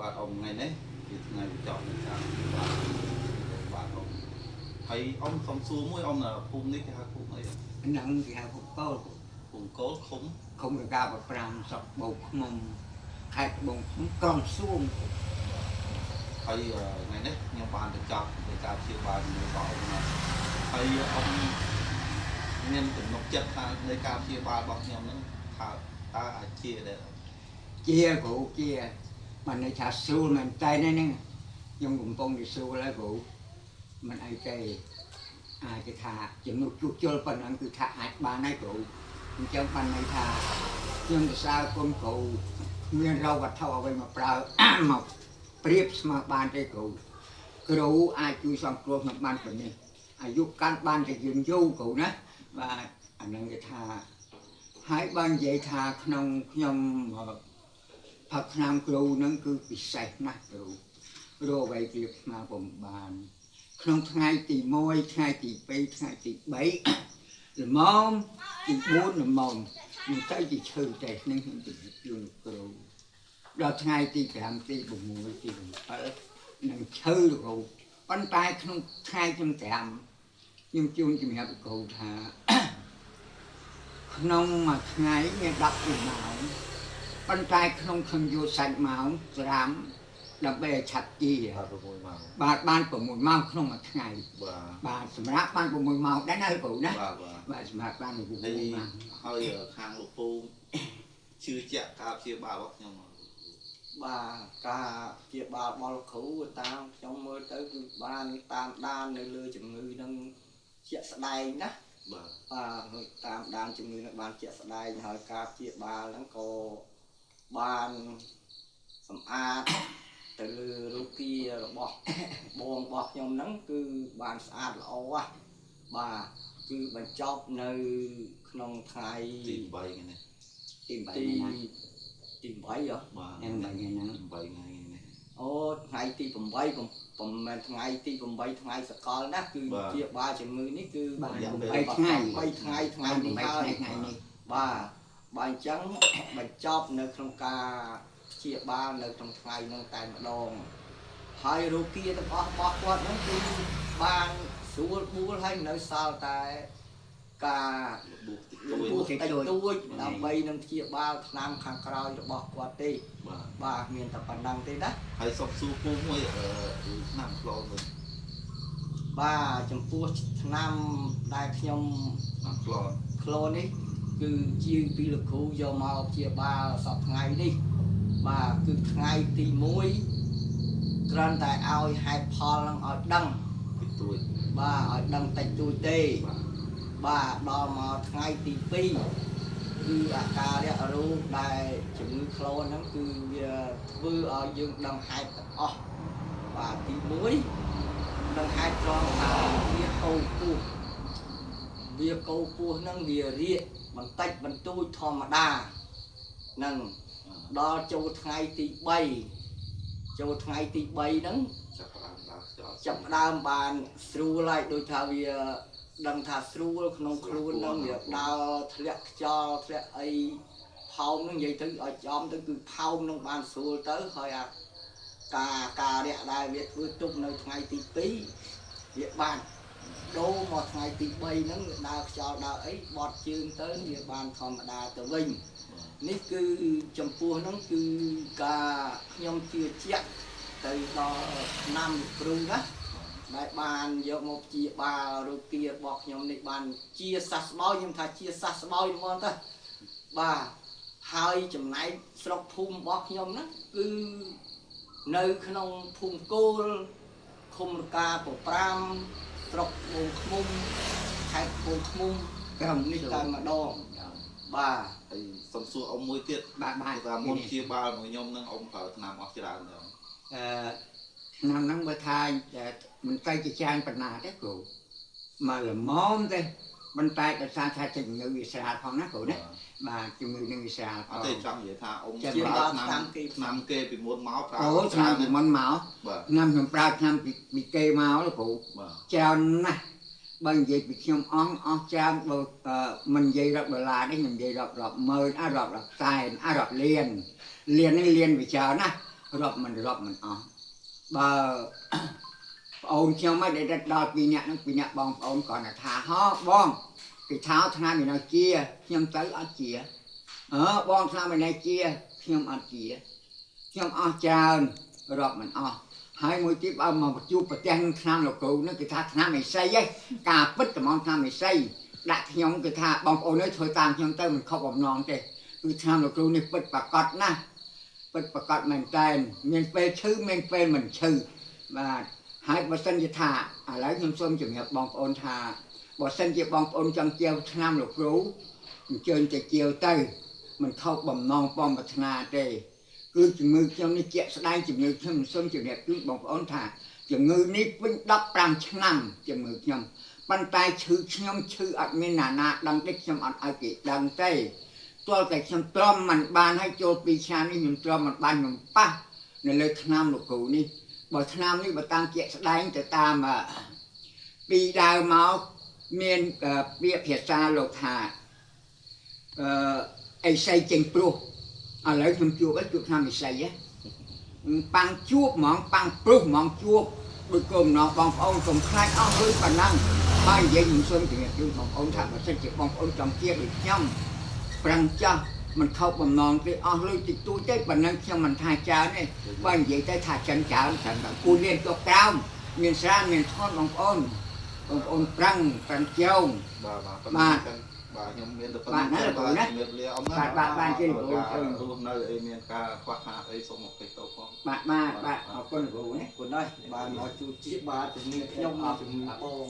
បាទអ៊ំថ្ងៃនេះជាថ្ងៃចប់នៃការបាទអ៊ំហើយអ៊ំសុំសួរមួយអ៊ំនៅភូមិនេះគេហៅភូមិអីហ្នឹងគេហៅភូមិកោលភូមិកូលឃុំរកា5សក់បោកខ្មុំខេត្តត្បូងឃ្មុំក្រុងសួងហើយថ្ងៃនេះខ្ញុំបានទៅចប់នៃការព្យាបាលជាមួយបងអ៊ំណាហើយអ៊ំមានទំនុកចិត្តថានៃការព្យាបាលរបស់ខ្ញុំហ្នឹងថាតើអាចជាដែរជាគ្រូជាមិនន័យថាស្រួលមែនតែហ្នឹងខ្ញុំកំពុងទៅស្រួលហើយគ្រូមិនអីទេអាចគេថាចំណុចជួសជុលប៉ុណ្ណឹងគឺថាអាចបានហើយគ្រូអញ្ចឹងបានន័យថាខ្ញុំទៅសារគុំគ្រូមានរកវត្ថុអ្វីមកប្រើមកប្រៀបស្មើបានទេគ្រូអាចជួយសង្គ្រោះខ្ញុំបានប៉ុណ្នេះអាយុកាន់បានតែយឺនយូរគ្រូណាបាទអានឹងគេថាហើយបាននិយាយថាក្នុងខ្ញុំផឹកឆ្នាំគ្រូនឹងគឺពិសេសណាស់គ្រូអ្វីប្រៀបស្មើពុំបានក្នុងថ្ងៃទី1ថ្ងៃទី2ថ្ងៃទី3ល្មមទី4ល្មមមិនទៅជាឈើតែនឹងខ្ញុំទៅជូនគ្រូដល់ថ្ងៃទី5ទី6ទី7នឹងឈើគ្រូប៉ុន្តែក្នុងថ្ងៃទី5ខ្ញុំជូនជំរាបគ្រូថាក្នុងមួយថ្ងៃមាន10ម៉ោងប៉ុន្តែក្នុងខ្ញុំយកសាច់ម៉ោងស្រាំដើម្បីឲ្យឆាប់ជា6ម៉ោងបាទបាន6ម៉ោងក្នុងមួយថ្ងៃបាទសម្រាប់បាន6ម៉ោងដែរណាគ្រូណាបាទសម្រាប់បាន6ម៉ោងហើយខាងលោកពូជឿជាក់ការព្យាបាលរបស់ខ្ញុំបាទការព្យាបាលរបស់លោកគ្រូតាមខ្ញុំមើលទៅគឺបានតាមដាននៅលើជំងឺនឹងជាក់ស្ដែងណាបាទតាមដានជំងឺនឹងបានជាក់ស្ដែងហើយការព្យាបាលហ្នឹងក៏បានសម្អាតទៅលើរូបគារបស់បងរបស់ខ្ញុំហ្នឹងគឺបានស្អាតល្អណាបាទគឺបញ្ចប់នៅក្នុងថ្ងៃទី8នេះទី8ហ៎បាទហ្នឹង3ថ្ងៃហ្នឹង8ថ្ងៃនេះអូថ្ងៃទី8មិនមែនថ្ងៃទី8ថ្ងៃសកលណាគឺជាបាលជំងឺនេះគឺ3ថ្ងៃថ្ងៃនេះហើយថ្ងៃនេះបាទបើអញ្ចឹងបញ្ចប់នៅក្នុងការព្យាបាលនៅក្នុងថ្ងៃហ្នឹងតែម្ដងហើយរោគាទាំងអស់របស់គាត់ហ្នឹងគឺបានស្រួលបួលហើយនៅសល់តែការបួសតិចតួចដើម្បីនឹងព្យាបាលថ្នាំខាងក្រោយរបស់គាត់ទេបាទមានតែប៉ុណ្្នឹងទេណាហើយសុំសួរពូមួយថ្នាំក្លូនវិញបាទចំពោះថ្នាំដែលខ្ញុំក្លូននេះគឺជាងពីលោកគ្រូយកមកព្យាបាលសប្តាហ៍ថ្ងៃនេះបាទគឺថ្ងៃទី1គ្រាន់តែឲ្យហេតុផលនឹងឲ្យដឹងតិចតួចបាទឲ្យដឹងតិចតួចទេបាទដល់មកថ្ងៃទី2គឺអាការៈរោគដែលជំងឺក្លូនហ្នឹងគឺវាធ្វើឲ្យយើងដឹងហេតុទាំងអស់បាទទី1ដឹងហេតុត្រង់ថាវាកោពោះហ្នឹងវារាកបន្តិចបន្តួចធម្មតាហ្នឹងដល់ចូលថ្ងៃទី3ហ្នឹងចាប់ដើមបានស្រួលហើយដូចថាវាដឹងថាស្រួលក្នុងខ្លួនហ្នឹងវាដើរធ្លាក់ខ្យល់ធ្លាក់អីផោមហ្នឹងនិយាយទៅឲ្យចំទៅគឺផោមហ្នឹងបានស្រួលទៅហើយអាការរយៈដែលវាធ្វើទុកនៅថ្ងៃទី2វាបានដូរមកថ្ងៃទី3ហ្នឹងវាដើរខ្យល់ដើរអីបត់ជើងទៅវាបានធម្មតាទៅវិញនេះគឺចំពោះហ្នឹងគឺការខ្ញុំជឿជាក់ទៅដល់ឆ្នាំគ្រូណាដែលបានយកមកព្យាបាលរោគារបស់ខ្ញុំនេះបានជាសះស្បើយខ្ញុំថាជាសះស្បើយហ្មងទៅបាទហើយចំណែកស្រុកភូមិរបស់ខ្ញុំហ្នឹងគឺនៅក្នុងភូមិគោលឃុំរកា5ស្រុកត្បូងឃ្មុំខេត្តត្បូងឃ្មុំក្រុមនេះតែម្ដងបាទហើយសុំសួរអ៊ំមួយទៀតបាទថាមុនព្យាបាលមួយខ្ញុំនឹងអ៊ំប្រើថ្នាំអស់ច្រើនដែរឆ្នាំហ្នឹងបើថាមិនទៅជាច្រើនប៉ុណ្ណាទេគ្រូមកល្មមទេមិនតែដោយសារថាជំងឺវាស្រាលផងណាគ្រូណាបាទជំងឺនឹងវាស្រាលអត់ទេចង់និយាយថាអ៊ំប្រើឆ្នាំគេពីមុនមកប្រើឆ្នាំពីមុនមកឆ្នាំខ្ញុំប្រើឆ្នាំពីគេមកលោកគ្រូច្រើនណាស់បើនិយាយពីខ្ញុំអស់ច្រើនបើមិននិយាយរាប់ដុល្លារទេខ្ញុំនិយាយរាប់ម៉ឺនរាប់សែនរាប់លាននេះលានវាច្រើនណាស់ រាប់មិនអស់បើប្អូនខ្ញុំមិនได้ដល់ពីអ្នកហ្នឹងពីអ្នកបងប្អូនគាត់ថាហោបងគេថាថ្ងៃមានឲ្យជាខ្ញុំទៅអត់ជាបងថាមានឲ្យជាខ្ញុំអត់ជាខ្ញុំអស់ច្រើនរាប់មិនអស់ហើយមួយទៀតបើមកជួបប្រទេសឆ្នាំលោកគ្រូហ្នឹងគេថាឆ្នាំឥសីឯងការពិតត្មងឆ្នាំឥសីដាក់ខ្ញុំគេថាបងប្អូនអើយធ្វើតាមខ្ញុំទៅមិនខុសបំណងទេគឺឆ្នាំលោកគ្រូនេះពិតប្រកបណាស់ពិតប្រកបមែនតែនមានពេលឈឺមានពេលមិនឈឺបាទហើយបើសិនជាថាឥឡូវខ្ញុំសូមជម្រាបបងប្អូនថាបើសិនជាបងប្អូនចង់ជាវឆ្នាំលោកគ្រូអញ្ជើញទៅជាវទៅមិនខុសបំណងបំប្រាថ្នាទេគឺជំងឺខ្ញុំនេះជាក់ស្ដែងជំងឺខ្ញុំសូមជម្រាបជូនបងប្អូនថាជំងឺនេះពេញ15ឆ្នាំជំងឺខ្ញុំប៉ុន្តែឈឺខ្ញុំឈឺអត់មានណាដឹងទេខ្ញុំអត់ឲ្យគេដឹងទេទាល់តែខ្ញុំទ្រាំមិនបានឲ្យចូល2ឆ្នាំនេះខ្ញុំទ្រាំមិនបានខ្ញុំប៉ះនៅលើឆ្នាំលោកគ្រូនេះបើឆ្នាំនេះបើតាំងជាក់ស្ដែងទៅតាមពីដើមមកមានពាក្យភាសាលោកថាអីសីចេញព្រោះឥឡូវខ្ញុំជួបឆ្នាំឥសីប៉ាំងជួបហ្មងប៉ាំងព្រោះហ្មងជួបដូចគុំណោះបងប្អូនកុំខ្លាចអស់លុយប៉ុណ្ណឹងហើយនិយាយខ្ញុំសូមជម្រាបជូនបងប្អូនថាបើសិនជាបងប្អូនចង់ជាដូចខ្ញុំប្រាំងចាស់មិនខុសបំណងទេអស់លុយតិចតួចទេប៉ុណ្ណឹងខ្ញុំមិនថាច្រើនទេបើនិយាយទៅថាចិនច្រើនតែគូលៀនទៅក្រោមមានស្រានមានធន់បងប្អូនប្រាំងជើងបាទខ្ញុំមានទៅប៉ុណ្ណឹងបាទជំរាបលាអ៊ំណាបាទជិះគ្រូរស់នៅអីមានការខ្វះខាតអីសូមអភ័យទោសផងបាទអរគុណគ្រូណាគុណហើយបានមកជួយជាតិបាទជំនឿខ្ញុំជំនឿបង